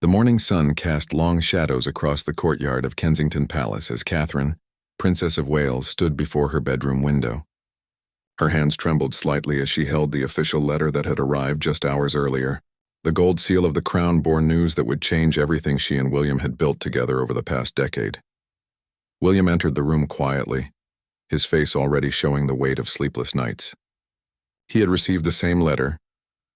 The morning sun cast long shadows across the courtyard of Kensington Palace as Catherine, Princess of Wales, stood before her bedroom window. Her hands trembled slightly as she held the official letter that had arrived just hours earlier. The gold seal of the crown bore news that would change everything she and William had built together over the past decade. William entered the room quietly, his face already showing the weight of sleepless nights. He had received the same letter,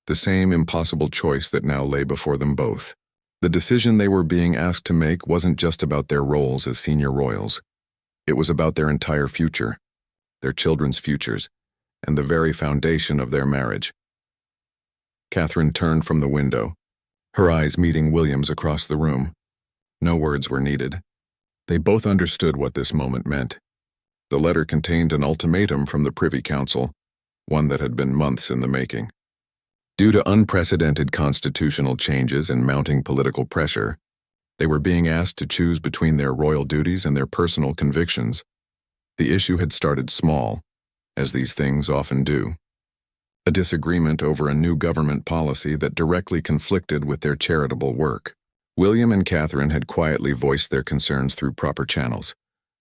the same impossible choice that now lay before them both. The decision they were being asked to make wasn't just about their roles as senior royals. It was about their entire future, their children's futures, and the very foundation of their marriage. Catherine turned from the window, her eyes meeting William's across the room. No words were needed. They both understood what this moment meant. The letter contained an ultimatum from the Privy Council, one that had been months in the making. Due to unprecedented constitutional changes and mounting political pressure, they were being asked to choose between their royal duties and their personal convictions. The issue had started small, as these things often do. A disagreement over a new government policy that directly conflicted with their charitable work. William and Catherine had quietly voiced their concerns through proper channels,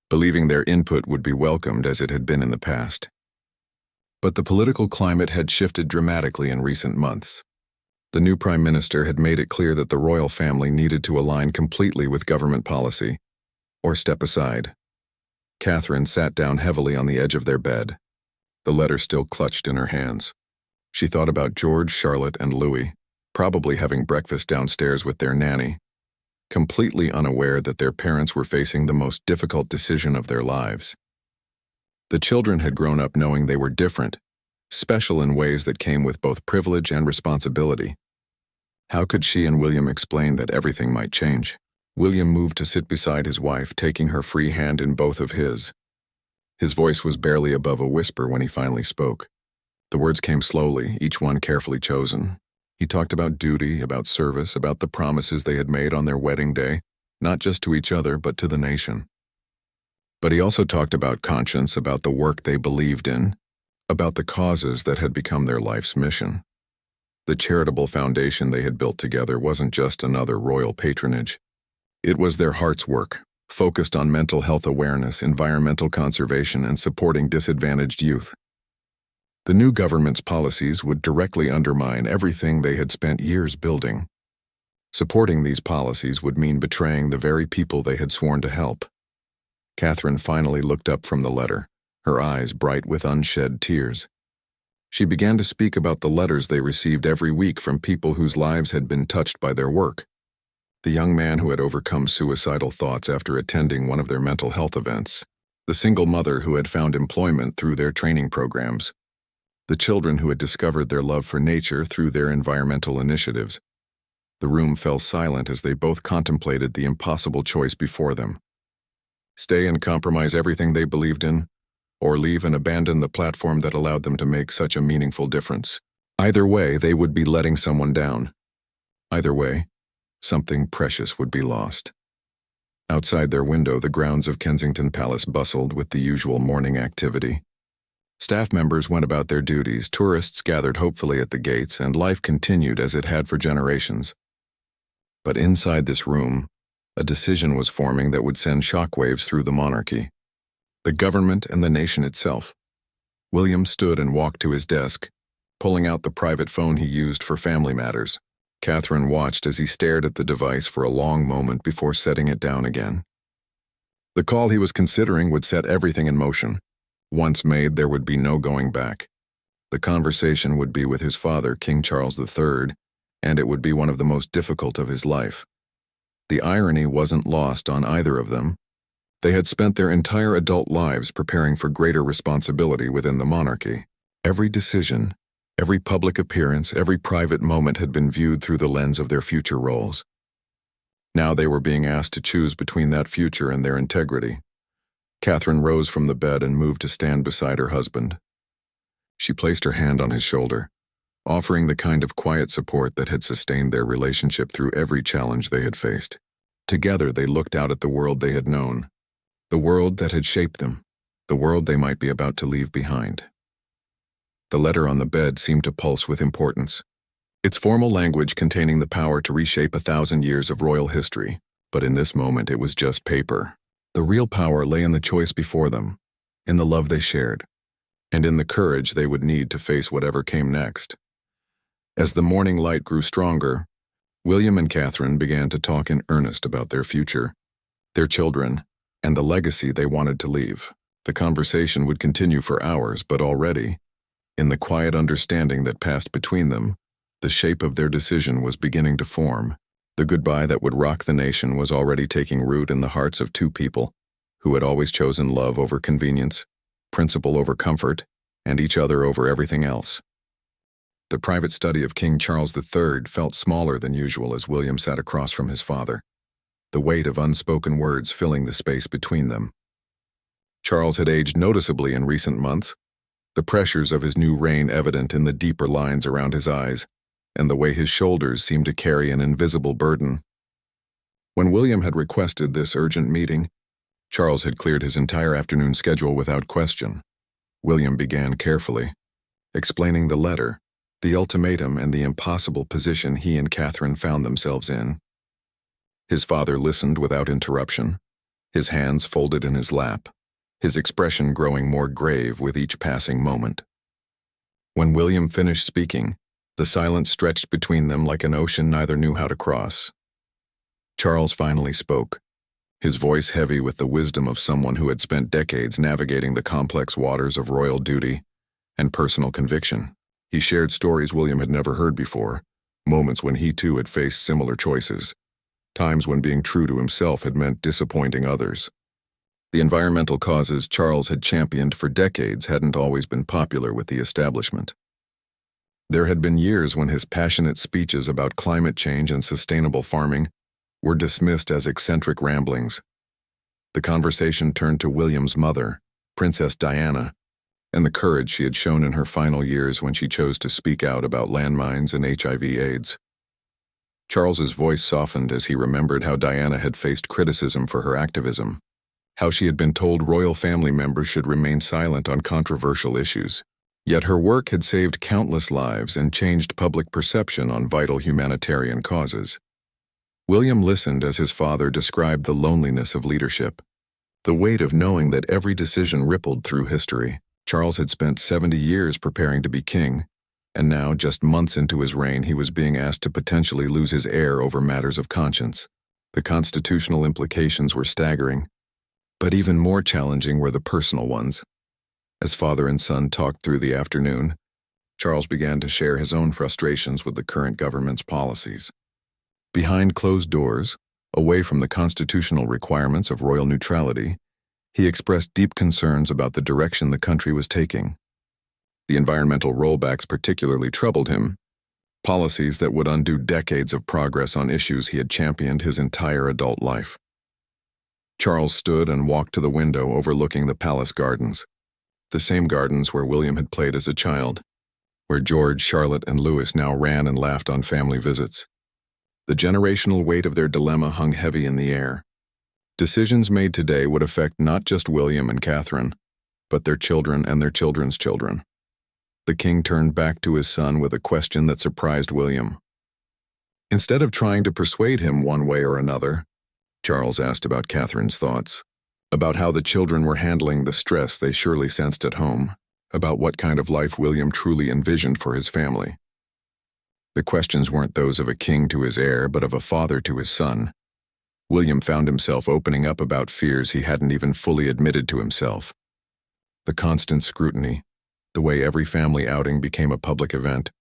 believing their input would be welcomed as it had been in the past. But the political climate had shifted dramatically in recent months. The new Prime Minister had made it clear that the royal family needed to align completely with government policy, or step aside. Catherine sat down heavily on the edge of their bed, the letter still clutched in her hands. She thought about George, Charlotte, and Louis, probably having breakfast downstairs with their nanny, completely unaware that their parents were facing the most difficult decision of their lives. The children had grown up knowing they were different, special in ways that came with both privilege and responsibility. How could she and William explain that everything might change? William moved to sit beside his wife, taking her free hand in both of his. His voice was barely above a whisper when he finally spoke. The words came slowly, each one carefully chosen. He talked about duty, about service, about the promises they had made on their wedding day, not just to each other, but to the nation. But he also talked about conscience, about the work they believed in, about the causes that had become their life's mission. The charitable foundation they had built together wasn't just another royal patronage. It was their heart's work, focused on mental health awareness, environmental conservation, and supporting disadvantaged youth. The new government's policies would directly undermine everything they had spent years building. Supporting these policies would mean betraying the very people they had sworn to help. Catherine finally looked up from the letter, her eyes bright with unshed tears. She began to speak about the letters they received every week from people whose lives had been touched by their work. The young man who had overcome suicidal thoughts after attending one of their mental health events. The single mother who had found employment through their training programs. The children who had discovered their love for nature through their environmental initiatives. The room fell silent as they both contemplated the impossible choice before them. Stay and compromise everything they believed in, or leave and abandon the platform that allowed them to make such a meaningful difference. Either way, they would be letting someone down. Either way, something precious would be lost. Outside their window, the grounds of Kensington Palace bustled with the usual morning activity. Staff members went about their duties, tourists gathered hopefully at the gates, and life continued as it had for generations. But inside this room, a decision was forming that would send shockwaves through the monarchy. The government and the nation itself. William stood and walked to his desk, pulling out the private phone he used for family matters. Catherine watched as he stared at the device for a long moment before setting it down again. The call he was considering would set everything in motion. Once made, there would be no going back. The conversation would be with his father, King Charles III, and it would be one of the most difficult of his life. The irony wasn't lost on either of them. They had spent their entire adult lives preparing for greater responsibility within the monarchy. Every decision, every public appearance, every private moment had been viewed through the lens of their future roles. Now they were being asked to choose between that future and their integrity. Catherine rose from the bed and moved to stand beside her husband. She placed her hand on his shoulder, offering the kind of quiet support that had sustained their relationship through every challenge they had faced. Together they looked out at the world they had known, the world that had shaped them, the world they might be about to leave behind. The letter on the bed seemed to pulse with importance. its formal language containing the power to reshape 1,000 years of royal history, but in this moment it was just paper. The real power lay in the choice before them, in the love they shared, and in the courage they would need to face whatever came next. As the morning light grew stronger, William and Catherine began to talk in earnest about their future, their children, and the legacy they wanted to leave. The conversation would continue for hours, but already, in the quiet understanding that passed between them, the shape of their decision was beginning to form. The goodbye that would rock the nation was already taking root in the hearts of two people who had always chosen love over convenience, principle over comfort, and each other over everything else. The private study of King Charles III felt smaller than usual as William sat across from his father, the weight of unspoken words filling the space between them. Charles had aged noticeably in recent months, the pressures of his new reign evident in the deeper lines around his eyes, and the way his shoulders seemed to carry an invisible burden. When William had requested this urgent meeting, Charles had cleared his entire afternoon schedule without question. William began carefully, explaining the letter, the ultimatum, and the impossible position he and Catherine found themselves in. His father listened without interruption, his hands folded in his lap, his expression growing more grave with each passing moment. When William finished speaking, the silence stretched between them like an ocean neither knew how to cross. Charles finally spoke, his voice heavy with the wisdom of someone who had spent decades navigating the complex waters of royal duty and personal conviction. He shared stories William had never heard before, moments when he too had faced similar choices, times when being true to himself had meant disappointing others. The environmental causes Charles had championed for decades hadn't always been popular with the establishment. There had been years when his passionate speeches about climate change and sustainable farming were dismissed as eccentric ramblings. The conversation turned to William's mother, Princess Diana, and the courage she had shown in her final years when she chose to speak out about landmines and HIV/AIDS. Charles's voice softened as he remembered how Diana had faced criticism for her activism, how she had been told royal family members should remain silent on controversial issues. Yet her work had saved countless lives and changed public perception on vital humanitarian causes. William listened as his father described the loneliness of leadership, the weight of knowing that every decision rippled through history. Charles had spent 70 years preparing to be king, and now, just months into his reign, he was being asked to potentially lose his heir over matters of conscience. The constitutional implications were staggering, but even more challenging were the personal ones. As father and son talked through the afternoon, Charles began to share his own frustrations with the current government's policies. Behind closed doors, away from the constitutional requirements of royal neutrality, he expressed deep concerns about the direction the country was taking. The environmental rollbacks particularly troubled him, policies that would undo decades of progress on issues he had championed his entire adult life. Charles stood and walked to the window overlooking the palace gardens, the same gardens where William had played as a child, where George, Charlotte, and Louis now ran and laughed on family visits. The generational weight of their dilemma hung heavy in the air. Decisions made today would affect not just William and Catherine, but their children and their children's children. The king turned back to his son with a question that surprised William. Instead of trying to persuade him one way or another, Charles asked about Catherine's thoughts, about how the children were handling the stress they surely sensed at home, about what kind of life William truly envisioned for his family. The questions weren't those of a king to his heir, but of a father to his son. William found himself opening up about fears he hadn't even fully admitted to himself. The constant scrutiny, the way every family outing became a public event,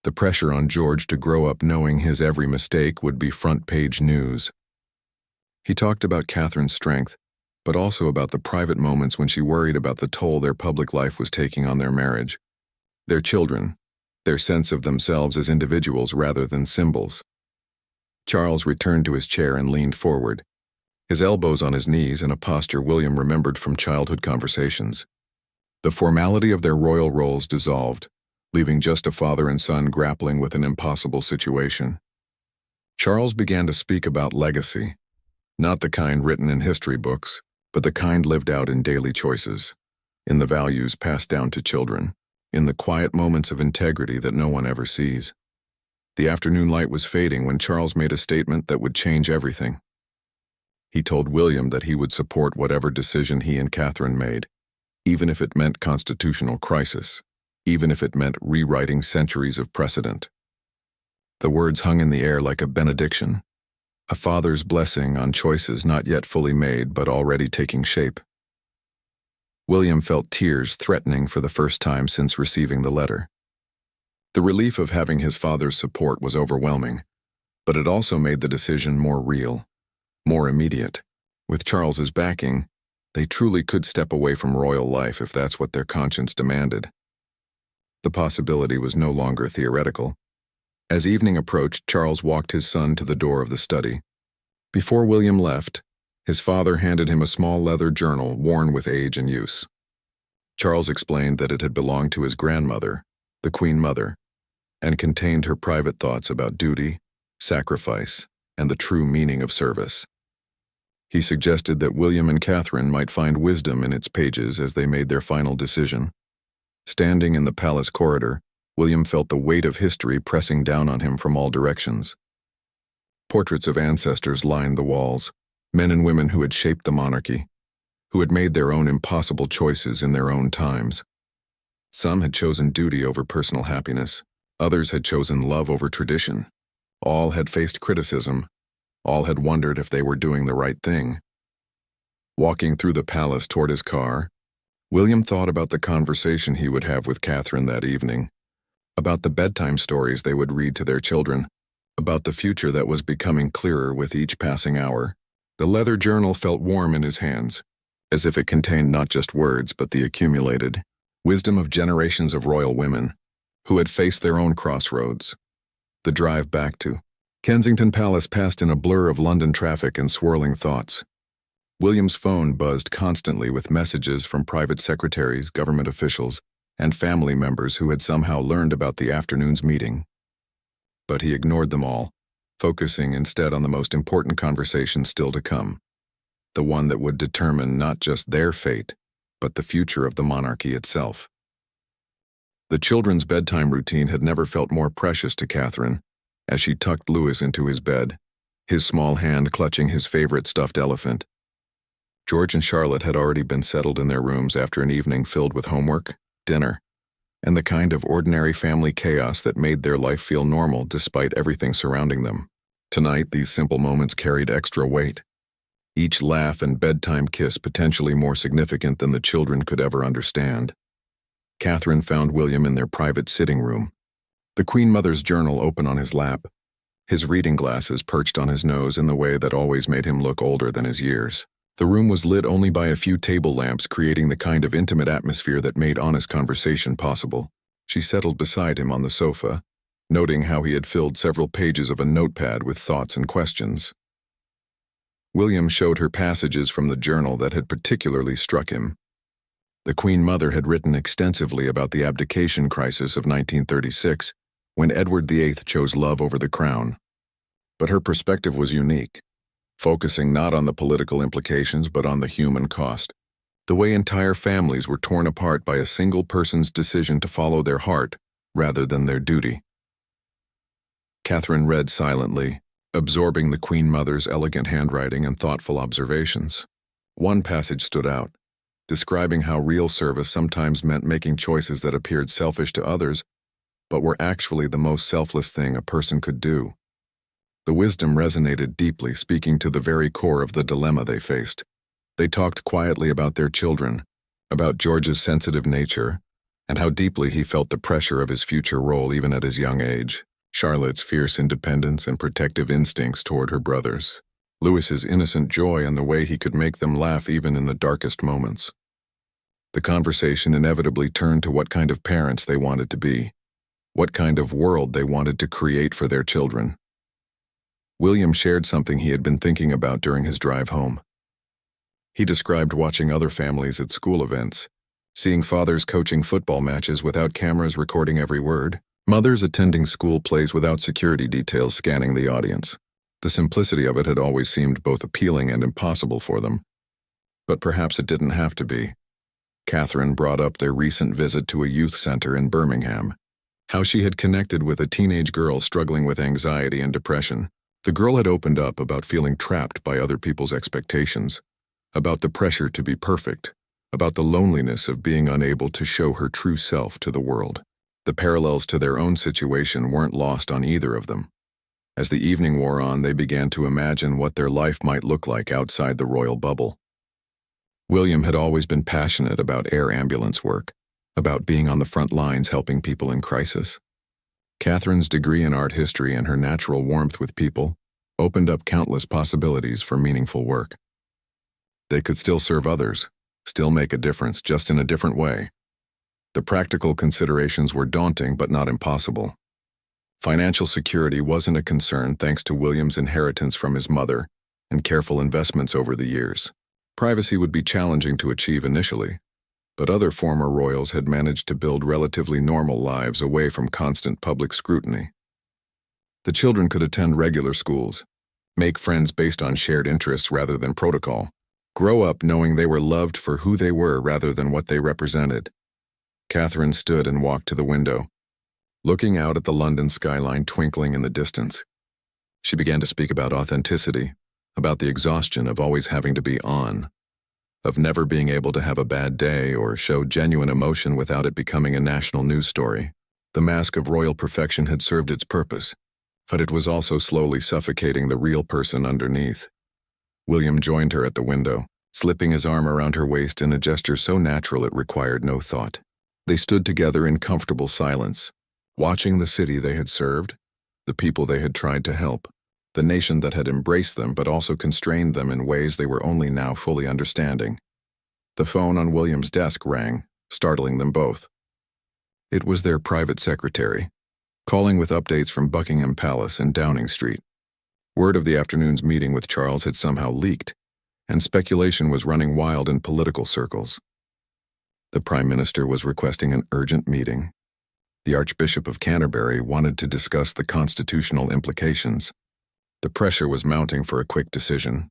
the pressure on George to grow up knowing his every mistake would be front-page news. He talked about Catherine's strength, but also about the private moments when she worried about the toll their public life was taking on their marriage, their children, their sense of themselves as individuals rather than symbols. Charles returned to his chair and leaned forward, his elbows on his knees in a posture William remembered from childhood conversations. The formality of their royal roles dissolved, leaving just a father and son grappling with an impossible situation. Charles began to speak about legacy, not the kind written in history books, but the kind lived out in daily choices, in the values passed down to children, in the quiet moments of integrity that no one ever sees. The afternoon light was fading when Charles made a statement that would change everything. He told William that he would support whatever decision he and Catherine made, even if it meant constitutional crisis, even if it meant rewriting centuries of precedent. The words hung in the air like a benediction, a father's blessing on choices not yet fully made but already taking shape. William felt tears threatening for the first time since receiving the letter. The relief of having his father's support was overwhelming, but it also made the decision more real, more immediate. With Charles's backing, they truly could step away from royal life if that's what their conscience demanded. The possibility was no longer theoretical. As evening approached, Charles walked his son to the door of the study. Before William left, his father handed him a small leather journal worn with age and use. Charles explained that it had belonged to his grandmother, the Queen Mother, and contained her private thoughts about duty, sacrifice, and the true meaning of service. He suggested that William and Catherine might find wisdom in its pages as they made their final decision. Standing in the palace corridor, William felt the weight of history pressing down on him from all directions. Portraits of ancestors lined the walls, men and women who had shaped the monarchy, who had made their own impossible choices in their own times. Some had chosen duty over personal happiness, others had chosen love over tradition. All had faced criticism, all had wondered if they were doing the right thing. Walking through the palace toward his car, William thought about the conversation he would have with Catherine that evening, about the bedtime stories they would read to their children, about the future that was becoming clearer with each passing hour. The leather journal felt warm in his hands, as if it contained not just words but the accumulated wisdom of generations of royal women who had faced their own crossroads. The drive back to Kensington Palace passed in a blur of London traffic and swirling thoughts. William's phone buzzed constantly with messages from private secretaries, government officials, and family members who had somehow learned about the afternoon's meeting. But he ignored them all, focusing instead on the most important conversation still to come, the one that would determine not just their fate, but the future of the monarchy itself. The children's bedtime routine had never felt more precious to Catherine, as she tucked Louis into his bed, his small hand clutching his favorite stuffed elephant. George and Charlotte had already been settled in their rooms after an evening filled with homework, dinner, and the kind of ordinary family chaos that made their life feel normal despite everything surrounding them. Tonight, these simple moments carried extra weight, each laugh and bedtime kiss potentially more significant than the children could ever understand. Catherine found William in their private sitting room, the Queen Mother's journal open on his lap, his reading glasses perched on his nose in the way that always made him look older than his years. The room was lit only by a few table lamps, creating the kind of intimate atmosphere that made honest conversation possible. She settled beside him on the sofa, noting how he had filled several pages of a notepad with thoughts and questions. William showed her passages from the journal that had particularly struck him. The Queen Mother had written extensively about the abdication crisis of 1936, when Edward VIII chose love over the crown. But her perspective was unique, focusing not on the political implications but on the human cost, the way entire families were torn apart by a single person's decision to follow their heart rather than their duty. Catherine read silently, absorbing the Queen Mother's elegant handwriting and thoughtful observations. One passage stood out, describing how real service sometimes meant making choices that appeared selfish to others, but were actually the most selfless thing a person could do. The wisdom resonated deeply, speaking to the very core of the dilemma they faced. They talked quietly about their children, about George's sensitive nature, and how deeply he felt the pressure of his future role even at his young age, Charlotte's fierce independence and protective instincts toward her brothers, Louis's innocent joy and the way he could make them laugh even in the darkest moments. The conversation inevitably turned to what kind of parents they wanted to be, what kind of world they wanted to create for their children. William shared something he had been thinking about during his drive home. He described watching other families at school events, seeing fathers coaching football matches without cameras recording every word, mothers attending school plays without security details scanning the audience. The simplicity of it had always seemed both appealing and impossible for them. But perhaps it didn't have to be. Catherine brought up their recent visit to a youth center in Birmingham, How she had connected with a teenage girl struggling with anxiety and depression. The girl had opened up about feeling trapped by other people's expectations, about the pressure to be perfect, about the loneliness of being unable to show her true self to the world. The parallels to their own situation weren't lost on either of them. As the evening wore on, they began to imagine what their life might look like outside the royal bubble. William had always been passionate about air ambulance work, about being on the front lines helping people in crisis. Catherine's degree in art history and her natural warmth with people opened up countless possibilities for meaningful work. They could still serve others, still make a difference, just in a different way. The practical considerations were daunting but not impossible. Financial security wasn't a concern thanks to William's inheritance from his mother and careful investments over the years. Privacy would be challenging to achieve initially, but other former royals had managed to build relatively normal lives away from constant public scrutiny. The children could attend regular schools, make friends based on shared interests rather than protocol, grow up knowing they were loved for who they were rather than what they represented. Catherine stood and walked to the window, looking out at the London skyline twinkling in the distance. She began to speak about authenticity, about the exhaustion of always having to be on, of never being able to have a bad day or show genuine emotion without it becoming a national news story. The mask of royal perfection had served its purpose, but it was also slowly suffocating the real person underneath. William joined her at the window, slipping his arm around her waist in a gesture so natural it required no thought. They stood together in comfortable silence, watching the city they had served, the people they had tried to help, the nation that had embraced them but also constrained them in ways they were only now fully understanding. The phone on William's desk rang, startling them both. It was their private secretary, calling with updates from Buckingham Palace and Downing Street. Word of the afternoon's meeting with Charles had somehow leaked, and speculation was running wild in political circles. The Prime Minister was requesting an urgent meeting. The Archbishop of Canterbury wanted to discuss the constitutional implications. The pressure was mounting for a quick decision.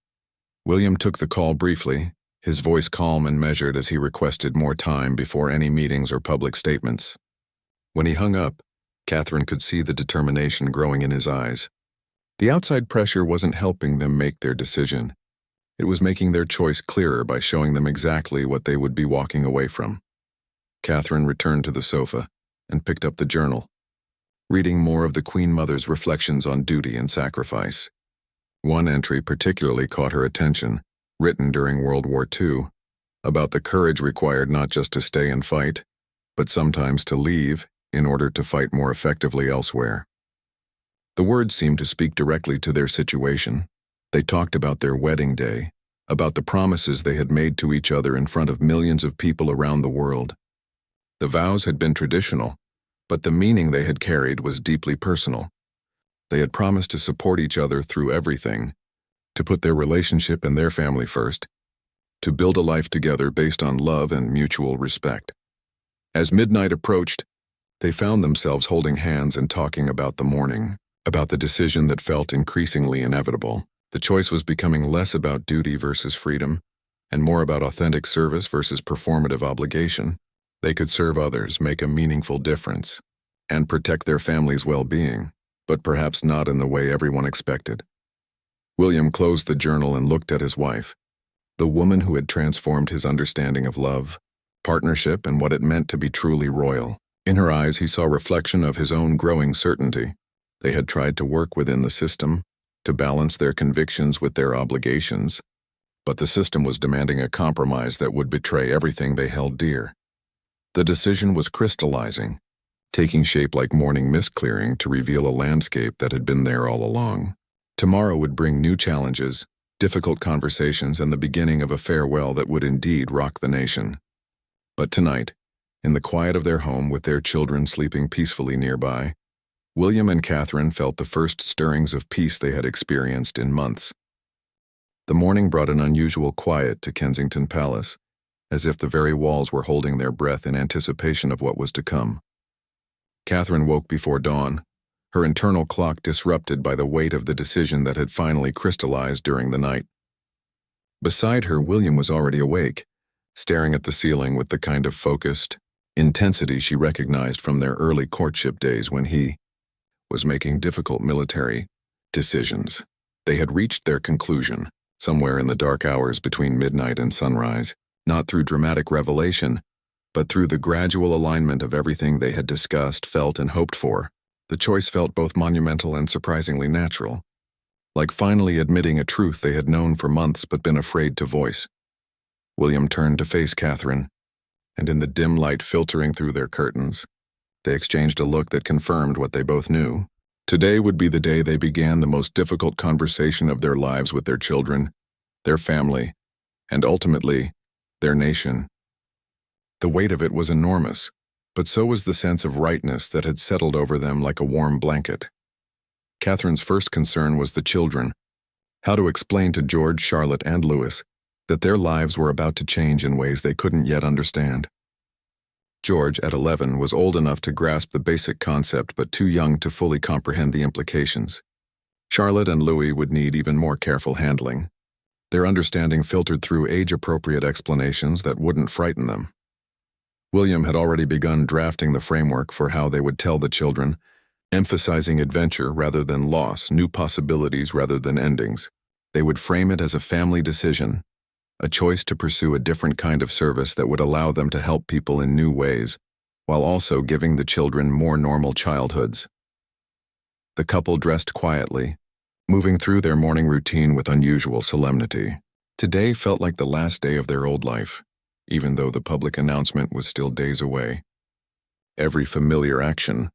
William took the call briefly, his voice calm and measured as he requested more time before any meetings or public statements. When he hung up, Catherine could see the determination growing in his eyes. The outside pressure wasn't helping them make their decision. It was making their choice clearer by showing them exactly what they would be walking away from. Catherine returned to the sofa and picked up the journal, reading more of the Queen Mother's reflections on duty and sacrifice. One entry particularly caught her attention, written during World War II, about the courage required not just to stay and fight, but sometimes to leave in order to fight more effectively elsewhere. The words seemed to speak directly to their situation. They talked about their wedding day, about the promises they had made to each other in front of millions of people around the world. The vows had been traditional, but the meaning they had carried was deeply personal. They had promised to support each other through everything, to put their relationship and their family first, to build a life together based on love and mutual respect. As midnight approached, they found themselves holding hands and talking about the morning, about the decision that felt increasingly inevitable. The choice was becoming less about duty versus freedom, and more about authentic service versus performative obligation. They could serve others, make a meaningful difference, and protect their family's well-being, but perhaps not in the way everyone expected. William closed the journal and looked at his wife, the woman who had transformed his understanding of love, partnership, and what it meant to be truly royal. In her eyes, he saw a reflection of his own growing certainty. They had tried to work within the system, to balance their convictions with their obligations, but the system was demanding a compromise that would betray everything they held dear. The decision was crystallizing, taking shape like morning mist clearing to reveal a landscape that had been there all along. Tomorrow would bring new challenges, difficult conversations, and the beginning of a farewell that would indeed rock the nation. But tonight, in the quiet of their home with their children sleeping peacefully nearby, William and Catherine felt the first stirrings of peace they had experienced in months. The morning brought an unusual quiet to Kensington Palace, as if the very walls were holding their breath in anticipation of what was to come. Catherine woke before dawn, her internal clock disrupted by the weight of the decision that had finally crystallized during the night. Beside her, William was already awake, staring at the ceiling with the kind of focused, intensity she recognized from their early courtship days when he was making difficult military decisions. They had reached their conclusion, somewhere in the dark hours between midnight and sunrise, not through dramatic revelation, but through the gradual alignment of everything they had discussed, felt, and hoped for. The choice felt both monumental and surprisingly natural, like finally admitting a truth they had known for months but been afraid to voice. William turned to face Catherine, and in the dim light filtering through their curtains, they exchanged a look that confirmed what they both knew. Today would be the day they began the most difficult conversation of their lives with their children, their family, and ultimately, their nation. The weight of it was enormous, but so was the sense of rightness that had settled over them like a warm blanket. Catherine's first concern was the children. How to explain to George, Charlotte, and Louis that their lives were about to change in ways they couldn't yet understand. George, at 11, was old enough to grasp the basic concept but too young to fully comprehend the implications. Charlotte and Louis would need even more careful handling. Their understanding filtered through age-appropriate explanations that wouldn't frighten them. William had already begun drafting the framework for how they would tell the children, emphasizing adventure rather than loss, new possibilities rather than endings. They would frame it as a family decision, a choice to pursue a different kind of service that would allow them to help people in new ways, while also giving the children more normal childhoods. The couple dressed quietly, moving through their morning routine with unusual solemnity. Today felt like the last day of their old life, even though the public announcement was still days away. Every familiar action,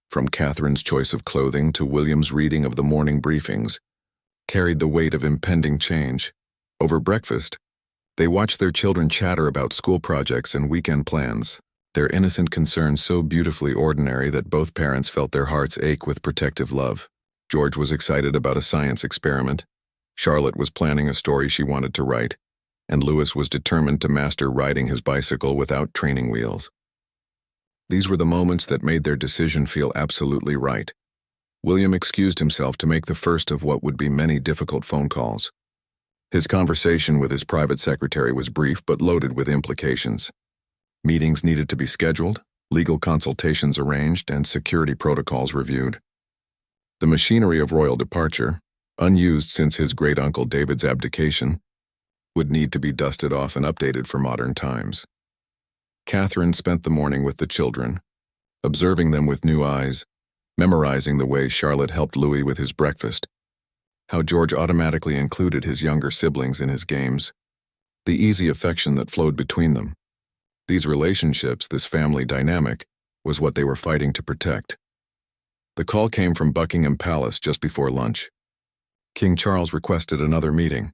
from Catherine's choice of clothing to William's reading of the morning briefings, carried the weight of impending change. Over breakfast, they watched their children chatter about school projects and weekend plans, their innocent concerns so beautifully ordinary that both parents felt their hearts ache with protective love. George was excited about a science experiment, Charlotte was planning a story she wanted to write, and Louis was determined to master riding his bicycle without training wheels. These were the moments that made their decision feel absolutely right. William excused himself to make the first of what would be many difficult phone calls. His conversation with his private secretary was brief but loaded with implications. Meetings needed to be scheduled, legal consultations arranged, and security protocols reviewed. The machinery of royal departure, unused since his great-uncle David's abdication, would need to be dusted off and updated for modern times. Catherine spent the morning with the children, observing them with new eyes, memorizing the way Charlotte helped Louis with his breakfast, how George automatically included his younger siblings in his games, the easy affection that flowed between them. These relationships, this family dynamic, was what they were fighting to protect. The call came from Buckingham Palace just before lunch. King Charles requested another meeting,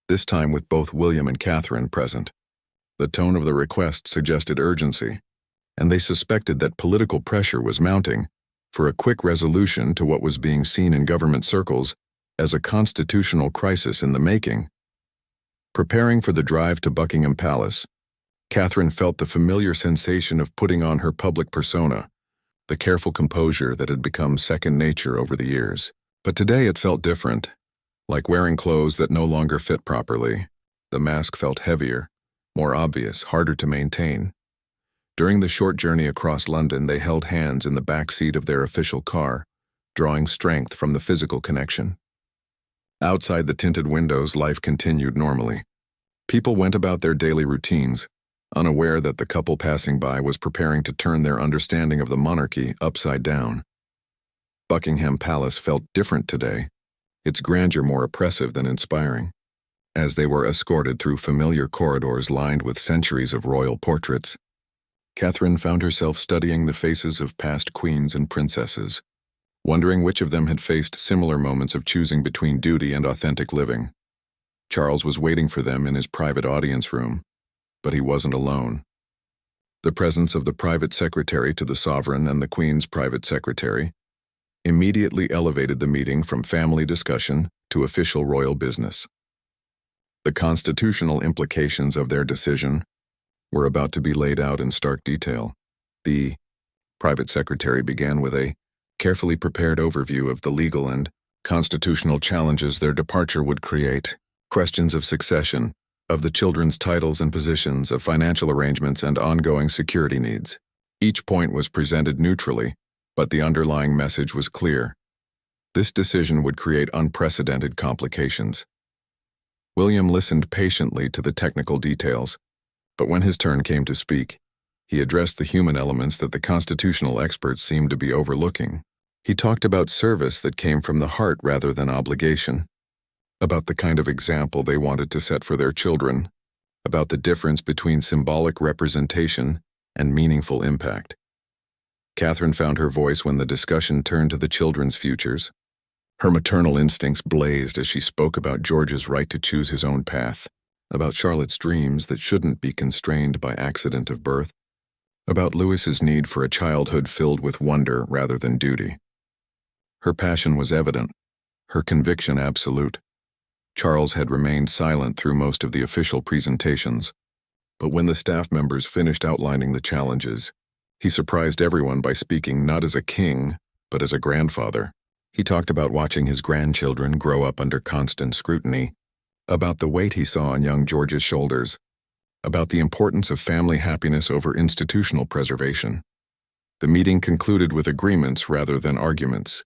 this time with both William and Catherine present. The tone of the request suggested urgency, and they suspected that political pressure was mounting for a quick resolution to what was being seen in government circles as a constitutional crisis in the making. Preparing for the drive to Buckingham Palace, Catherine felt the familiar sensation of putting on her public persona, the careful composure that had become second nature over the years. But today it felt different, like wearing clothes that no longer fit properly. The mask felt heavier, more obvious, harder to maintain. During the short journey across London, they held hands in the back seat of their official car, drawing strength from the physical connection. Outside the tinted windows, life continued normally. People went about their daily routines, unaware that the couple passing by was preparing to turn their understanding of the monarchy upside down. Buckingham Palace felt different today, its grandeur more oppressive than inspiring. As they were escorted through familiar corridors lined with centuries of royal portraits, Catherine found herself studying the faces of past queens and princesses, wondering which of them had faced similar moments of choosing between duty and authentic living. Charles was waiting for them in his private audience room, but he wasn't alone. The presence of the private secretary to the sovereign and the Queen's private secretary immediately elevated the meeting from family discussion to official royal business. The constitutional implications of their decision were about to be laid out in stark detail. The private secretary began with a carefully prepared overview of the legal and constitutional challenges their departure would create, questions of succession, of the children's titles and positions, of financial arrangements and ongoing security needs. Each point was presented neutrally, but the underlying message was clear. This decision would create unprecedented complications. William listened patiently to the technical details, but when his turn came to speak, he addressed the human elements that the constitutional experts seemed to be overlooking. He talked about service that came from the heart rather than obligation, about the kind of example they wanted to set for their children, about the difference between symbolic representation and meaningful impact. Catherine found her voice when the discussion turned to the children's futures. Her maternal instincts blazed as she spoke about George's right to choose his own path, about Charlotte's dreams that shouldn't be constrained by accident of birth, about Louis's need for a childhood filled with wonder rather than duty. Her passion was evident, her conviction absolute. Charles had remained silent through most of the official presentations, but when the staff members finished outlining the challenges, he surprised everyone by speaking not as a king, but as a grandfather. He talked about watching his grandchildren grow up under constant scrutiny, about the weight he saw on young George's shoulders, about the importance of family happiness over institutional preservation. The meeting concluded with agreements rather than arguments.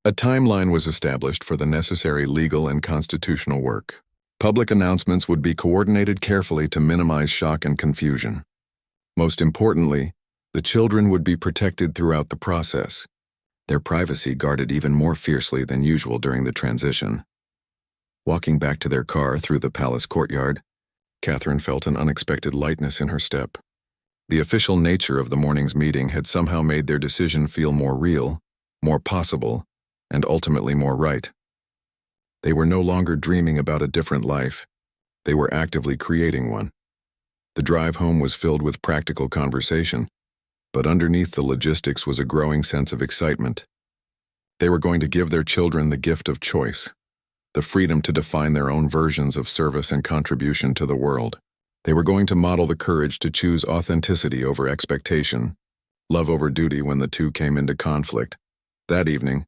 A timeline was established for the necessary legal and constitutional work. Public announcements would be coordinated carefully to minimize shock and confusion. Most importantly, the children would be protected throughout the process, their privacy guarded even more fiercely than usual during the transition. Walking back to their car through the palace courtyard, Catherine felt an unexpected lightness in her step. The official nature of the morning's meeting had somehow made their decision feel more real, more possible, and ultimately more right. They were no longer dreaming about a different life. They were actively creating one. The drive home was filled with practical conversation, but underneath the logistics was a growing sense of excitement. They were going to give their children the gift of choice, the freedom to define their own versions of service and contribution to the world. They were going to model the courage to choose authenticity over expectation, love over duty when the two came into conflict. That evening,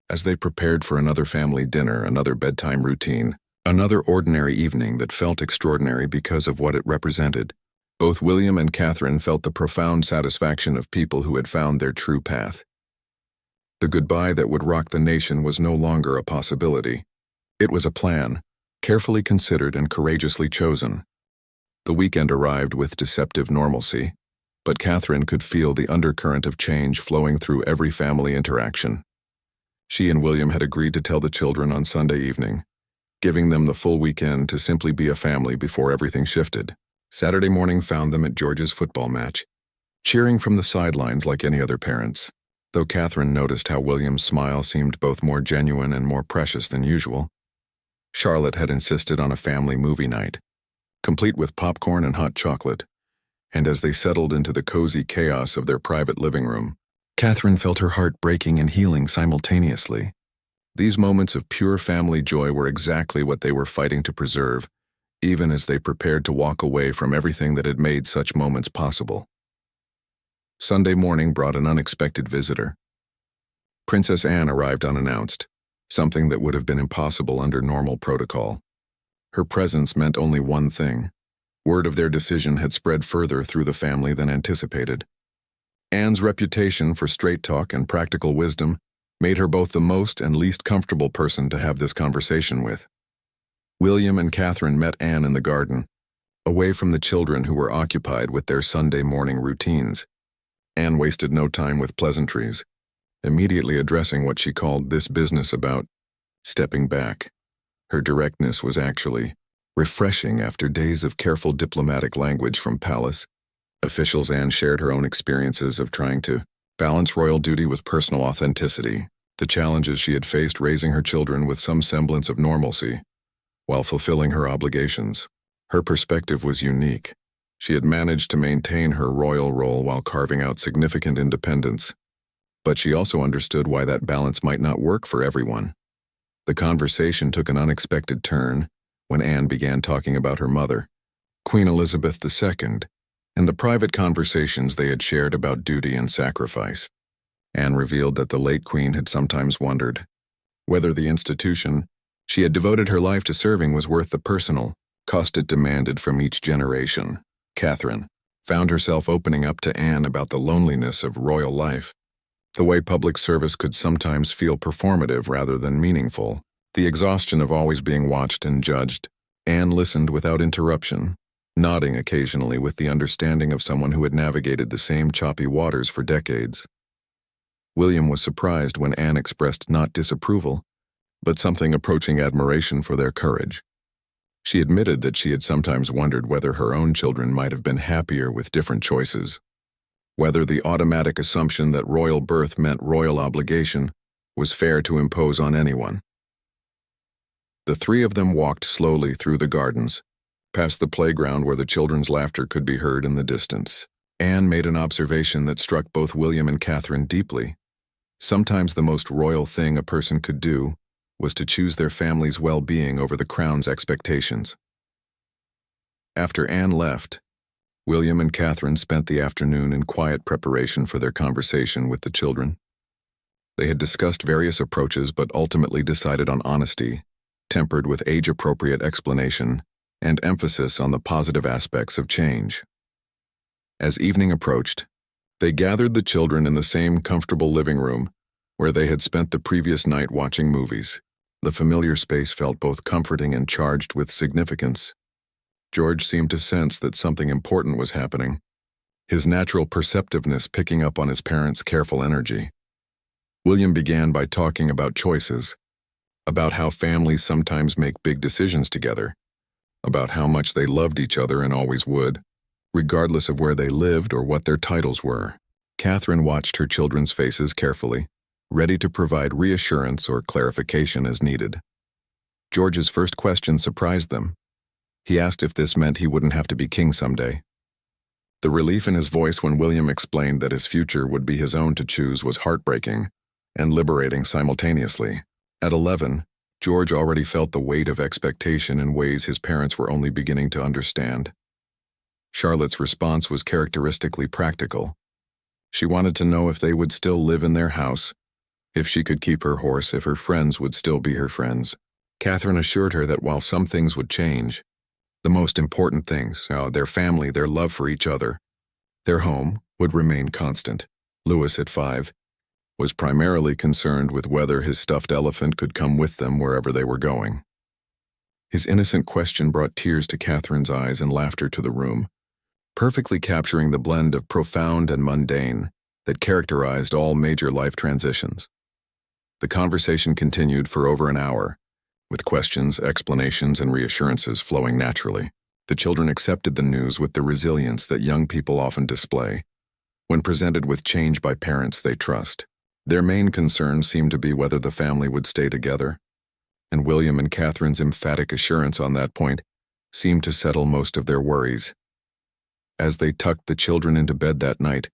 as they prepared for another family dinner, another bedtime routine, another ordinary evening that felt extraordinary because of what it represented, both William and Catherine felt the profound satisfaction of people who had found their true path. The goodbye that would rock the nation was no longer a possibility. It was a plan, carefully considered and courageously chosen. The weekend arrived with deceptive normalcy, but Catherine could feel the undercurrent of change flowing through every family interaction. She and William had agreed to tell the children on Sunday evening, giving them the full weekend to simply be a family before everything shifted. Saturday morning found them at George's football match, cheering from the sidelines like any other parents, though Catherine noticed how William's smile seemed both more genuine and more precious than usual. Charlotte had insisted on a family movie night, complete with popcorn and hot chocolate, and as they settled into the cozy chaos of their private living room, Catherine felt her heart breaking and healing simultaneously. These moments of pure family joy were exactly what they were fighting to preserve, even as they prepared to walk away from everything that had made such moments possible. Sunday morning brought an unexpected visitor. Princess Anne arrived unannounced, something that would have been impossible under normal protocol. Her presence meant only one thing. Word of their decision had spread further through the family than anticipated. Anne's reputation for straight talk and practical wisdom made her both the most and least comfortable person to have this conversation with. William and Catherine met Anne in the garden, away from the children who were occupied with their Sunday morning routines. Anne wasted no time with pleasantries, immediately addressing what she called this business about stepping back. Her directness was actually refreshing after days of careful diplomatic language from palace officials. Anne shared her own experiences of trying to balance royal duty with personal authenticity, the challenges she had faced raising her children with some semblance of normalcy, while fulfilling her obligations. Her perspective was unique. She had managed to maintain her royal role while carving out significant independence. But she also understood why that balance might not work for everyone. The conversation took an unexpected turn when Anne began talking about her mother, Queen Elizabeth II, and the private conversations they had shared about duty and sacrifice. Anne revealed that the late Queen had sometimes wondered whether the institution she had devoted her life to serving was worth the personal cost it demanded from each generation. Catherine, found herself opening up to Anne about the loneliness of royal life, the way public service could sometimes feel performative rather than meaningful, the exhaustion of always being watched and judged. Anne listened without interruption, nodding occasionally with the understanding of someone who had navigated the same choppy waters for decades. William was surprised when Anne expressed not disapproval, but something approaching admiration for their courage. She admitted that she had sometimes wondered whether her own children might have been happier with different choices, whether the automatic assumption that royal birth meant royal obligation was fair to impose on anyone. The three of them walked slowly through the gardens, past the playground where the children's laughter could be heard in the distance. Anne made an observation that struck both William and Catherine deeply. Sometimes the most royal thing a person could do was to choose their family's well-being over the crown's expectations. After Anne left, William and Catherine spent the afternoon in quiet preparation for their conversation with the children. They had discussed various approaches but ultimately decided on honesty, tempered with age-appropriate explanation and emphasis on the positive aspects of change. As evening approached, they gathered the children in the same comfortable living room where they had spent the previous night watching movies. The familiar space felt both comforting and charged with significance. George seemed to sense that something important was happening, his natural perceptiveness picking up on his parents' careful energy. William began by talking about choices, about how families sometimes make big decisions together, about how much they loved each other and always would, regardless of where they lived or what their titles were. Catherine watched her children's faces carefully, ready to provide reassurance or clarification as needed. George's first question surprised them. He asked if this meant he wouldn't have to be king someday. The relief in his voice when William explained that his future would be his own to choose was heartbreaking and liberating simultaneously. At 11, George already felt the weight of expectation in ways his parents were only beginning to understand. Charlotte's response was characteristically practical. She wanted to know if they would still live in their house, if she could keep her horse, if her friends would still be her friends. Catherine assured her that while some things would change, the most important things, their family, their love for each other, their home, would remain constant. Louis, at 5, was primarily concerned with whether his stuffed elephant could come with them wherever they were going. His innocent question brought tears to Catherine's eyes and laughter to the room, perfectly capturing the blend of profound and mundane that characterized all major life transitions. The conversation continued for over an hour, with questions, explanations, and reassurances flowing naturally. The children accepted the news with the resilience that young people often display when presented with change by parents they trust. Their main concern seemed to be whether the family would stay together, and William and Catherine's emphatic assurance on that point seemed to settle most of their worries. As they tucked the children into bed that night,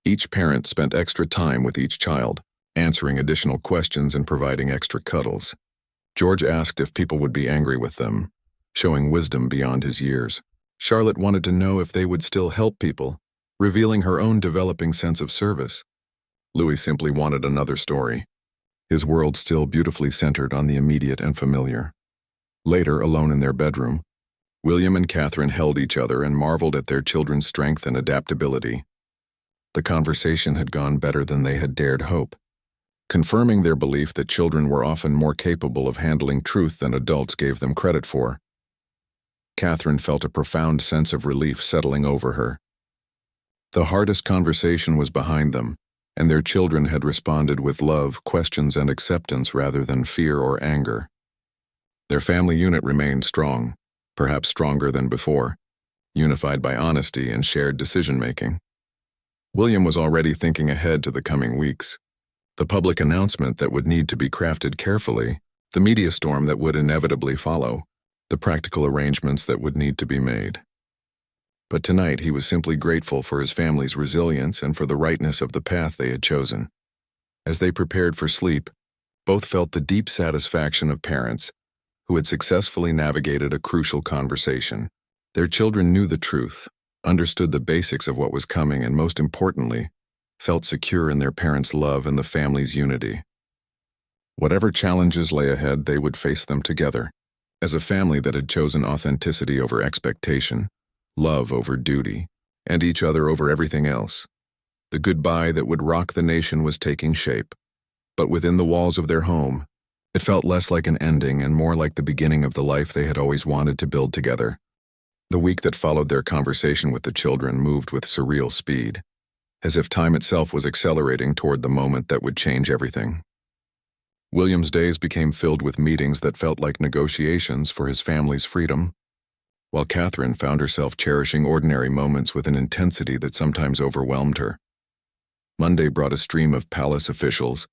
each parent spent extra time with each child, answering additional questions and providing extra cuddles. George asked if people would be angry with them, showing wisdom beyond his years. Charlotte wanted to know if they would still help people, revealing her own developing sense of service. Louis simply wanted another story, his world still beautifully centered on the immediate and familiar. Later, alone in their bedroom, William and Catherine held each other and marveled at their children's strength and adaptability. The conversation had gone better than they had dared hope, confirming their belief that children were often more capable of handling truth than adults gave them credit for. Catherine felt a profound sense of relief settling over her. The hardest conversation was behind them, and their children had responded with love, questions, and acceptance rather than fear or anger. Their family unit remained strong, perhaps stronger than before, unified by honesty and shared decision-making. William was already thinking ahead to the coming weeks. The public announcement that would need to be crafted carefully, the media storm that would inevitably follow, the practical arrangements that would need to be made. But tonight he was simply grateful for his family's resilience and for the rightness of the path they had chosen. As they prepared for sleep, both felt the deep satisfaction of parents who had successfully navigated a crucial conversation. Their children knew the truth, understood the basics of what was coming, and most importantly, felt secure in their parents' love and the family's unity. Whatever challenges lay ahead, they would face them together, as a family that had chosen authenticity over expectation, love over duty, and each other over everything else. The goodbye that would rock the nation was taking shape. But within the walls of their home, it felt less like an ending and more like the beginning of the life they had always wanted to build together. The week that followed their conversation with the children moved with surreal speed, as if time itself was accelerating toward the moment that would change everything. William's days became filled with meetings that felt like negotiations for his family's freedom, while Catherine found herself cherishing ordinary moments with an intensity that sometimes overwhelmed her. Monday brought a stream of palace officials,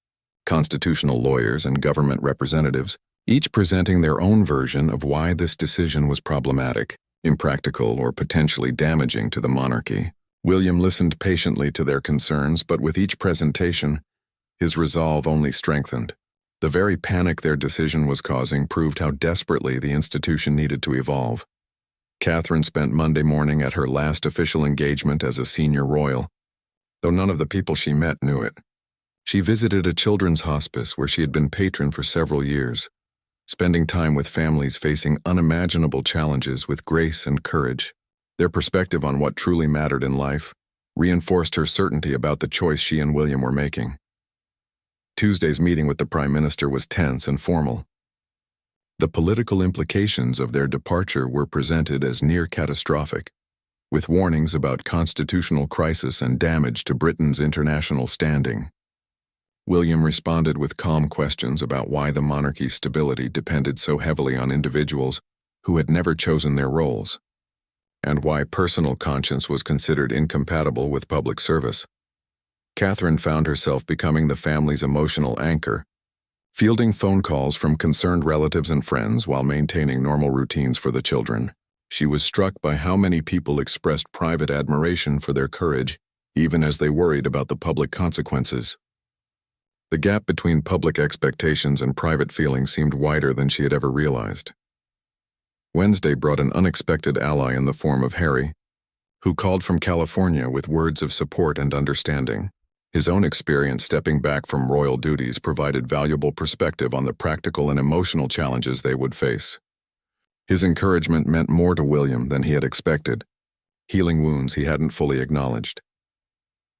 constitutional lawyers, and government representatives, each presenting their own version of why this decision was problematic, impractical, or potentially damaging to the monarchy. William listened patiently to their concerns, but with each presentation, his resolve only strengthened. The very panic their decision was causing proved how desperately the institution needed to evolve. Catherine spent Monday morning at her last official engagement as a senior royal, though none of the people she met knew it. She visited a children's hospice where she had been patron for several years, spending time with families facing unimaginable challenges with grace and courage. Their perspective on what truly mattered in life reinforced her certainty about the choice she and William were making. Tuesday's meeting with the Prime Minister was tense and formal. The political implications of their departure were presented as near catastrophic, with warnings about constitutional crisis and damage to Britain's international standing. William responded with calm questions about why the monarchy's stability depended so heavily on individuals who had never chosen their roles, and why personal conscience was considered incompatible with public service. Catherine found herself becoming the family's emotional anchor, fielding phone calls from concerned relatives and friends while maintaining normal routines for the children. She was struck by how many people expressed private admiration for their courage, even as they worried about the public consequences. The gap between public expectations and private feelings seemed wider than she had ever realized. Wednesday brought an unexpected ally in the form of Harry, who called from California with words of support and understanding. His own experience stepping back from royal duties provided valuable perspective on the practical and emotional challenges they would face. His encouragement meant more to William than he had expected, healing wounds he hadn't fully acknowledged.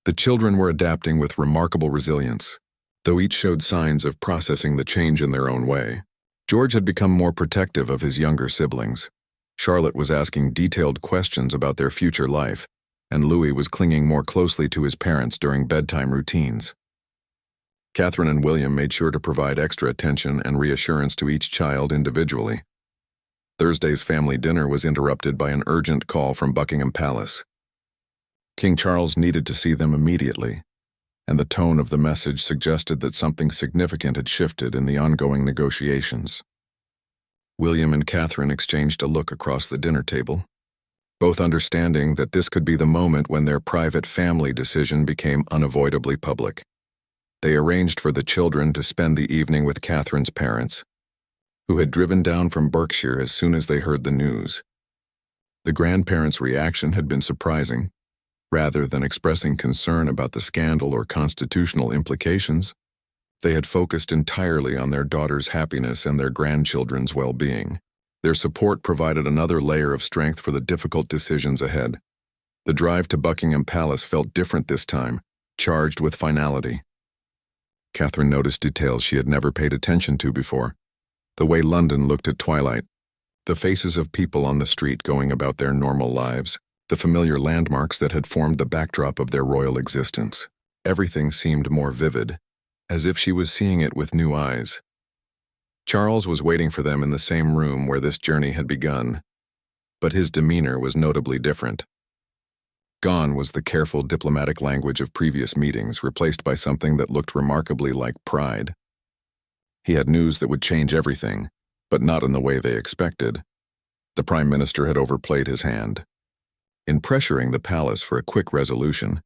The children were adapting with remarkable resilience, though each showed signs of processing the change in their own way. George had become more protective of his younger siblings. Charlotte was asking detailed questions about their future life, and Louis was clinging more closely to his parents during bedtime routines. Catherine and William made sure to provide extra attention and reassurance to each child individually. Thursday's family dinner was interrupted by an urgent call from Buckingham Palace. King Charles needed to see them immediately, and the tone of the message suggested that something significant had shifted in the ongoing negotiations. William and Catherine exchanged a look across the dinner table, both understanding that this could be the moment when their private family decision became unavoidably public. They arranged for the children to spend the evening with Catherine's parents, who had driven down from Berkshire as soon as they heard the news. The grandparents' reaction had been surprising. Rather than expressing concern about the scandal or constitutional implications, they had focused entirely on their daughter's happiness and their grandchildren's well-being. Their support provided another layer of strength for the difficult decisions ahead. The drive to Buckingham Palace felt different this time, charged with finality. Catherine noticed details she had never paid attention to before. The way London looked at twilight, the faces of people on the street going about their normal lives, the familiar landmarks that had formed the backdrop of their royal existence. Everything seemed more vivid, as if she was seeing it with new eyes. Charles was waiting for them in the same room where this journey had begun, but his demeanor was notably different. Gone was the careful diplomatic language of previous meetings, replaced by something that looked remarkably like pride. He had news that would change everything, but not in the way they expected. The Prime Minister had overplayed his hand. In pressuring the palace for a quick resolution,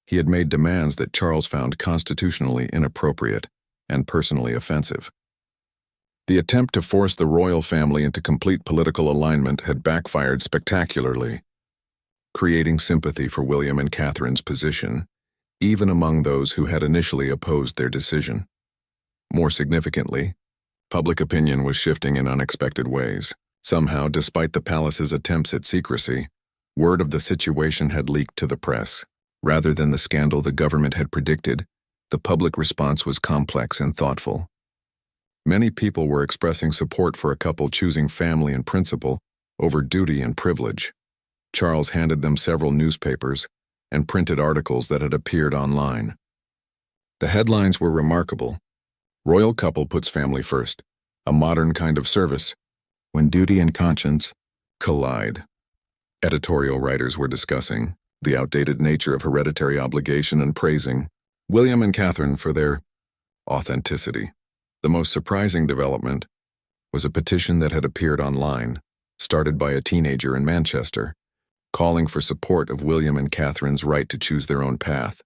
he had made demands that Charles found constitutionally inappropriate and personally offensive. The attempt to force the royal family into complete political alignment had backfired spectacularly, creating sympathy for William and Catherine's position, even among those who had initially opposed their decision. More significantly, public opinion was shifting in unexpected ways. Somehow, despite the palace's attempts at secrecy, Word of the situation had leaked to the press. Rather than the scandal the government had predicted, the public response was complex and thoughtful. Many people were expressing support for a couple choosing family and principle over duty and privilege. Charles handed them several newspapers and printed articles that had appeared online. The headlines were remarkable. Royal couple puts family first, a modern kind of service, when duty and conscience collide. Editorial writers were discussing the outdated nature of hereditary obligation and praising William and Catherine for their authenticity. The most surprising development was a petition that had appeared online, started by a teenager in Manchester, calling for support of William and Catherine's right to choose their own path.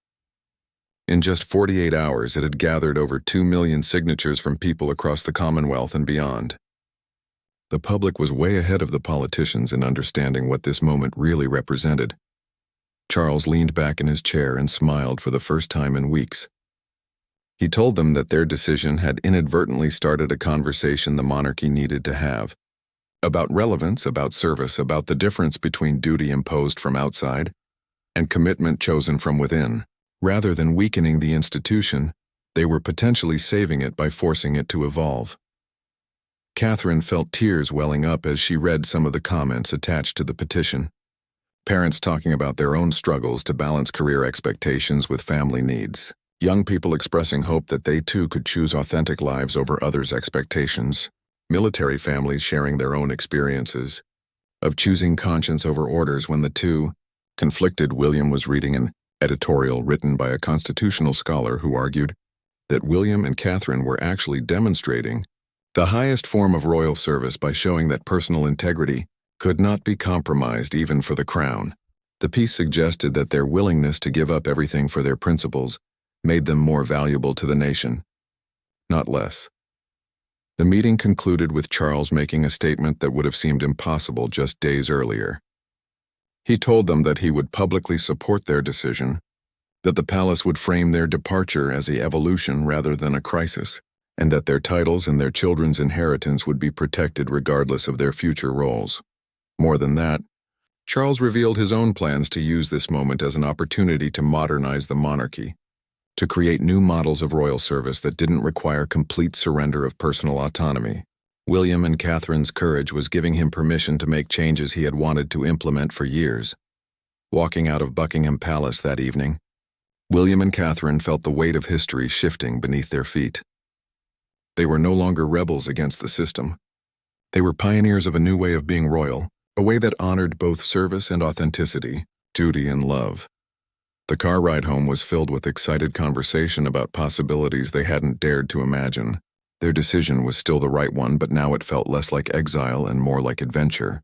In just 48 hours, it had gathered over 2 million signatures from people across the Commonwealth and beyond. The public was way ahead of the politicians in understanding what this moment really represented. Charles leaned back in his chair and smiled for the first time in weeks. He told them that their decision had inadvertently started a conversation the monarchy needed to have. About relevance, about service, about the difference between duty imposed from outside and commitment chosen from within. Rather than weakening the institution, they were potentially saving it by forcing it to evolve. Catherine felt tears welling up as she read some of the comments attached to the petition. Parents talking about their own struggles to balance career expectations with family needs. Young people expressing hope that they too could choose authentic lives over others' expectations. Military families sharing their own experiences of choosing conscience over orders when the two conflicted. William was reading an editorial written by a constitutional scholar who argued that William and Catherine were actually demonstrating the highest form of royal service by showing that personal integrity could not be compromised even for the crown. The piece suggested that their willingness to give up everything for their principles made them more valuable to the nation, not less. The meeting concluded with Charles making a statement that would have seemed impossible just days earlier. He told them that he would publicly support their decision, that the palace would frame their departure as an evolution rather than a crisis, and that their titles and their children's inheritance would be protected regardless of their future roles. More than that, Charles revealed his own plans to use this moment as an opportunity to modernize the monarchy, to create new models of royal service that didn't require complete surrender of personal autonomy. William and Catherine's courage was giving him permission to make changes he had wanted to implement for years. Walking out of Buckingham Palace that evening, William and Catherine felt the weight of history shifting beneath their feet. They were no longer rebels against the system. They were pioneers of a new way of being royal, a way that honored both service and authenticity, duty and love. The car ride home was filled with excited conversation about possibilities they hadn't dared to imagine. Their decision was still the right one, but now it felt less like exile and more like adventure.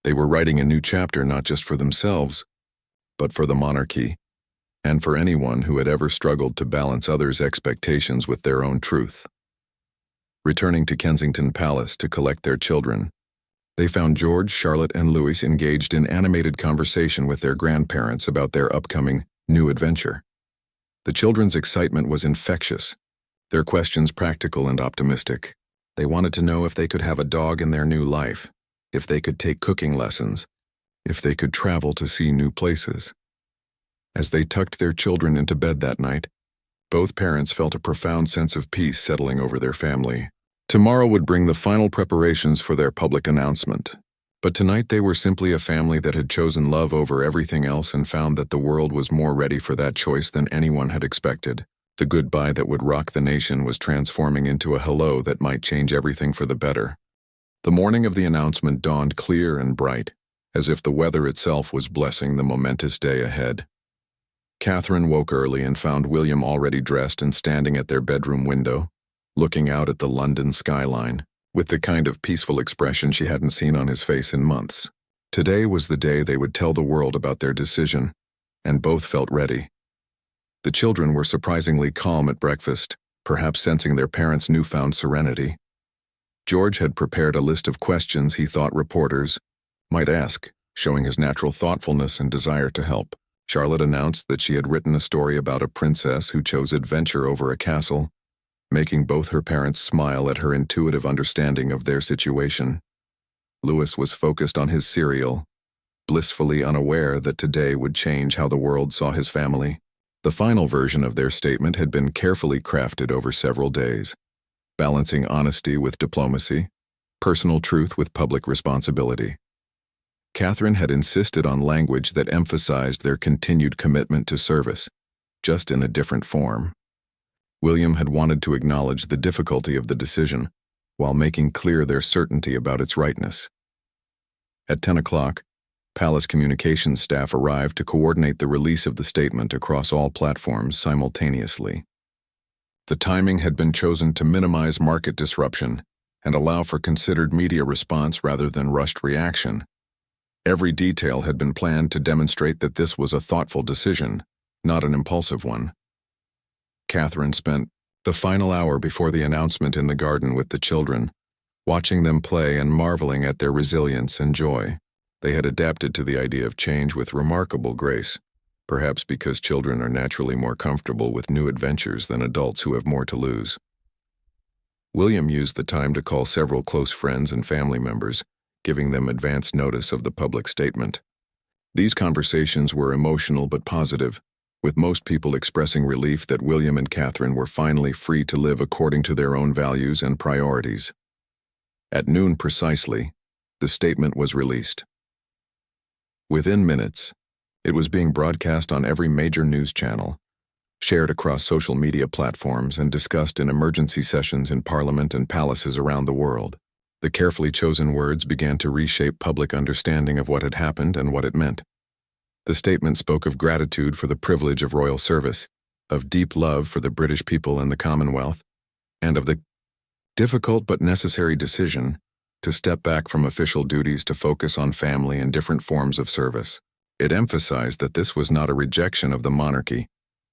They were writing a new chapter not just for themselves, but for the monarchy, and for anyone who had ever struggled to balance others' expectations with their own truth. Returning to Kensington Palace to collect their children, they found George, Charlotte, and Louis engaged in animated conversation with their grandparents about their upcoming new adventure. The children's excitement was infectious, their questions practical and optimistic. They wanted to know if they could have a dog in their new life, if they could take cooking lessons, if they could travel to see new places. As they tucked their children into bed that night, both parents felt a profound sense of peace settling over their family. Tomorrow would bring the final preparations for their public announcement. But tonight they were simply a family that had chosen love over everything else and found that the world was more ready for that choice than anyone had expected. The goodbye that would rock the nation was transforming into a hello that might change everything for the better. The morning of the announcement dawned clear and bright, as if the weather itself was blessing the momentous day ahead. Catherine woke early and found William already dressed and standing at their bedroom window, looking out at the London skyline, with the kind of peaceful expression she hadn't seen on his face in months. Today was the day they would tell the world about their decision, and both felt ready. The children were surprisingly calm at breakfast, perhaps sensing their parents' newfound serenity. George had prepared a list of questions he thought reporters might ask, showing his natural thoughtfulness and desire to help. Charlotte announced that she had written a story about a princess who chose adventure over a castle, making both her parents smile at her intuitive understanding of their situation. Louis was focused on his cereal, blissfully unaware that today would change how the world saw his family. The final version of their statement had been carefully crafted over several days, balancing honesty with diplomacy, personal truth with public responsibility. Catherine had insisted on language that emphasized their continued commitment to service, just in a different form. William had wanted to acknowledge the difficulty of the decision, while making clear their certainty about its rightness. At 10 o'clock, Palace Communications staff arrived to coordinate the release of the statement across all platforms simultaneously. The timing had been chosen to minimize market disruption and allow for considered media response rather than rushed reaction. Every detail had been planned to demonstrate that this was a thoughtful decision, not an impulsive one. Catherine spent the final hour before the announcement in the garden with the children, watching them play and marveling at their resilience and joy. They had adapted to the idea of change with remarkable grace, perhaps because children are naturally more comfortable with new adventures than adults who have more to lose. William used the time to call several close friends and family members, giving them advance notice of the public statement. These conversations were emotional but positive, with most people expressing relief that William and Catherine were finally free to live according to their own values and priorities. At noon precisely, the statement was released. Within minutes, it was being broadcast on every major news channel, shared across social media platforms, and discussed in emergency sessions in Parliament and palaces around the world. The carefully chosen words began to reshape public understanding of what had happened and what it meant. The statement spoke of gratitude for the privilege of royal service, of deep love for the British people and the Commonwealth, and of the difficult but necessary decision to step back from official duties to focus on family and different forms of service. It emphasized that this was not a rejection of the monarchy,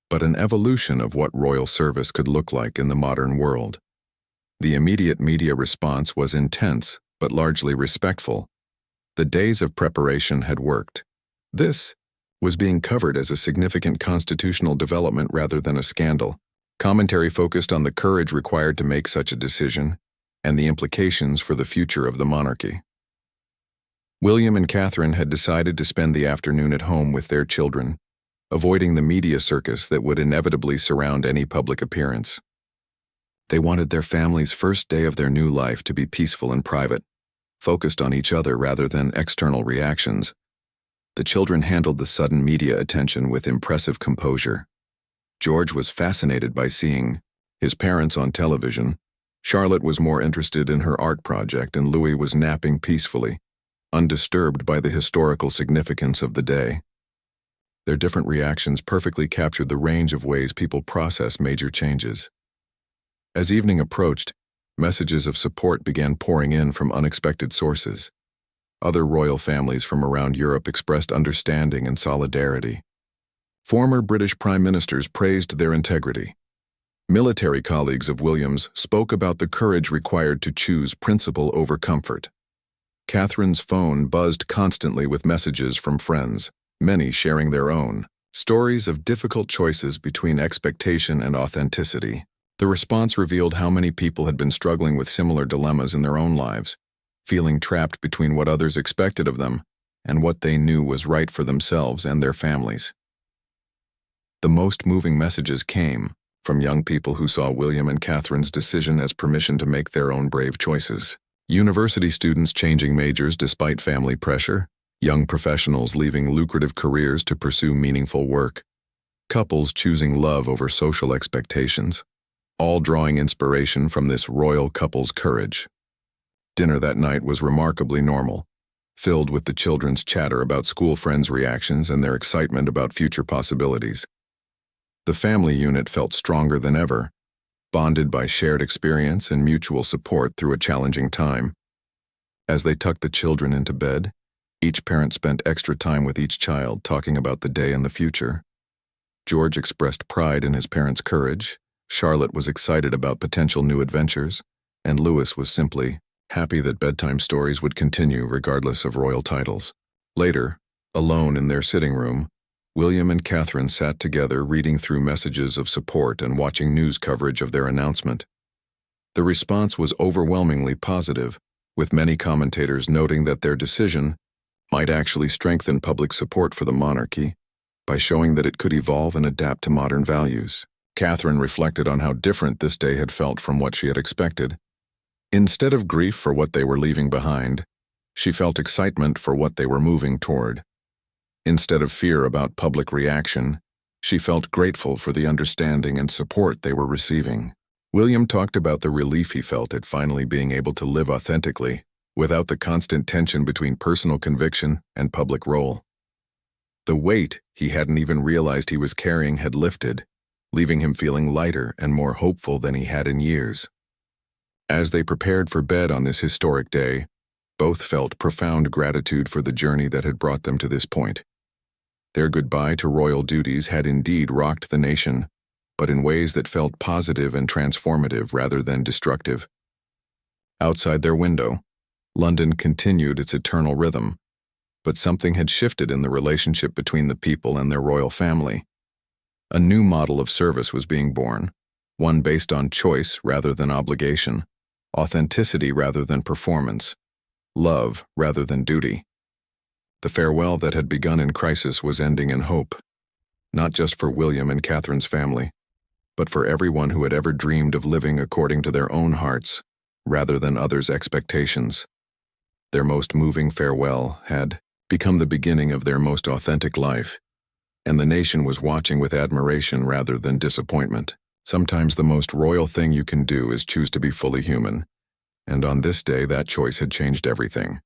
but an evolution of what royal service could look like in the modern world. The immediate media response was intense, but largely respectful. The days of preparation had worked. This was being covered as a significant constitutional development rather than a scandal. Commentary focused on the courage required to make such a decision and the implications for the future of the monarchy. William and Catherine had decided to spend the afternoon at home with their children, avoiding the media circus that would inevitably surround any public appearance. They wanted their family's first day of their new life to be peaceful and private, focused on each other rather than external reactions. The children handled the sudden media attention with impressive composure. George was fascinated by seeing his parents on television. Charlotte was more interested in her art project, and Louis was napping peacefully, undisturbed by the historical significance of the day. Their different reactions perfectly captured the range of ways people process major changes. As evening approached, messages of support began pouring in from unexpected sources. Other royal families from around Europe expressed understanding and solidarity. Former British prime ministers praised their integrity. Military colleagues of William's spoke about the courage required to choose principle over comfort. Catherine's phone buzzed constantly with messages from friends, many sharing their own stories of difficult choices between expectation and authenticity. The response revealed how many people had been struggling with similar dilemmas in their own lives, feeling trapped between what others expected of them and what they knew was right for themselves and their families. The most moving messages came from young people who saw William and Catherine's decision as permission to make their own brave choices. University students changing majors despite family pressure, young professionals leaving lucrative careers to pursue meaningful work, couples choosing love over social expectations, all drawing inspiration from this royal couple's courage. Dinner that night was remarkably normal, filled with the children's chatter about school friends' reactions and their excitement about future possibilities. The family unit felt stronger than ever, bonded by shared experience and mutual support through a challenging time. As they tucked the children into bed, each parent spent extra time with each child talking about the day and the future. George expressed pride in his parents' courage, Charlotte was excited about potential new adventures, and Louis was simply happy that bedtime stories would continue regardless of royal titles. Later, alone in their sitting room, William and Catherine sat together reading through messages of support and watching news coverage of their announcement. The response was overwhelmingly positive, with many commentators noting that their decision might actually strengthen public support for the monarchy by showing that it could evolve and adapt to modern values. Catherine reflected on how different this day had felt from what she had expected. Instead of grief for what they were leaving behind, she felt excitement for what they were moving toward. Instead of fear about public reaction, she felt grateful for the understanding and support they were receiving. William talked about the relief he felt at finally being able to live authentically, without the constant tension between personal conviction and public role. The weight he hadn't even realized he was carrying had lifted, leaving him feeling lighter and more hopeful than he had in years. As they prepared for bed on this historic day, both felt profound gratitude for the journey that had brought them to this point. Their goodbye to royal duties had indeed rocked the nation, but in ways that felt positive and transformative rather than destructive. Outside their window, London continued its eternal rhythm, but something had shifted in the relationship between the people and their royal family. A new model of service was being born, one based on choice rather than obligation, authenticity rather than performance, love rather than duty. The farewell that had begun in crisis was ending in hope, not just for William and Catherine's family, but for everyone who had ever dreamed of living according to their own hearts rather than others' expectations. Their most moving farewell had become the beginning of their most authentic life, and the nation was watching with admiration rather than disappointment. Sometimes the most royal thing you can do is choose to be fully human, and on this day that choice had changed everything.